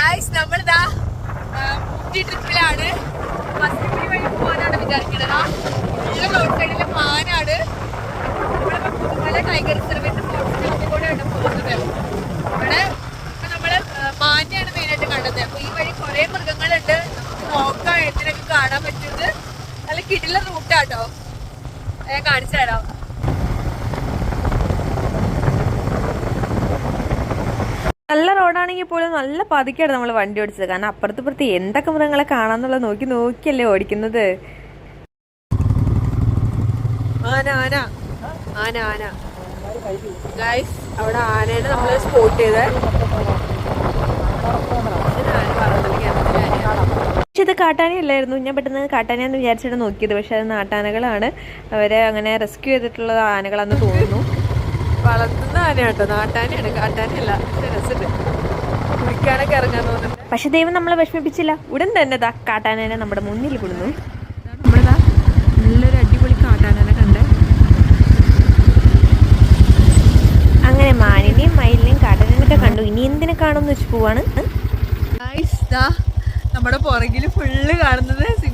Guys നമ്മളിതാ Ooty ട്രിപ്പിലാണ്. Bus വഴി പോകാനാണ് വിചാരിക്കുന്നത്. റോഡ് സൈഡിലെ മാനാണ്. നമ്മളിപ്പോ പുതുമല ടൈഗർ റിസർവേറ്റ് ഫോറസ്റ്റിലൊക്കെ കൂടെയാണ് പോകുന്നത്. ഇവിടെ ഇപ്പൊ നമ്മള് മാനെയാണ് മെയിനായിട്ട് കണ്ടത്. അപ്പൊ ഈ വഴി കുറെ മൃഗങ്ങളുണ്ട്. നമുക്ക് നോക്കാം എന്തിനൊക്കെ കാണാൻ പറ്റുന്നത്. നല്ല കിടില റൂട്ടാട്ടോ. ഞാൻ കാണിച്ചു തരാം. നല്ല റോഡാണെങ്കിൽ പോലും നല്ല പതുക്കെയാണ് നമ്മൾ വണ്ടി ഓടിച്ചത്. കാരണം അപ്പുറത്ത് എന്തൊക്കെ മൃഗങ്ങളെ കാണാന്നുള്ളത് നോക്കിയല്ലേ ഓടിക്കുന്നത്. ആന ആന ആന ആന ഗൈസ്, അവിടെ ആനയാണ് നമ്മൾ സ്പോട്ട് ചെയ്തത്. പക്ഷെ ഇത് കാട്ടാനയല്ലായിരുന്നു. ഞാൻ പെട്ടെന്ന് കാട്ടാനയാന്ന് വിചാരിച്ചിട്ട് നോക്കിയത്. പക്ഷെ അത് നാട്ടാനകളാണ്. അവരെ അങ്ങനെ റെസ്ക്യൂ ചെയ്തിട്ടുള്ള ആനകളാന്ന് തോന്നുന്നു. വളർത്തുന്ന ആനയാട്ടോ, നാട്ടാനയാണ്, കാട്ടാനയല്ല. രസമുണ്ട്, കുളിക്കാനൊക്കെ ഇറങ്ങാൻ തോന്നുന്നുണ്ട്. പക്ഷെ ദൈവം നമ്മളെ വിഷമിപ്പിച്ചില്ല. ഉടൻ തന്നെ കാട്ടാനേനെ നമ്മുടെ മുന്നിൽ കൊടുന്നു. നമ്മളിതാ നല്ലൊരു അടിപൊളി കാട്ടാനനെ കണ്ടേ. അങ്ങനെ മാനിനെയും മയിലിനെയും കാട്ടാനൊക്കെ കണ്ടു. ഇനി എന്തിനെ കാണുമെന്ന് വെച്ച് പോവാണ്. നമ്മുടെ പുറകില് ഫുള്ള് കാണുന്നത്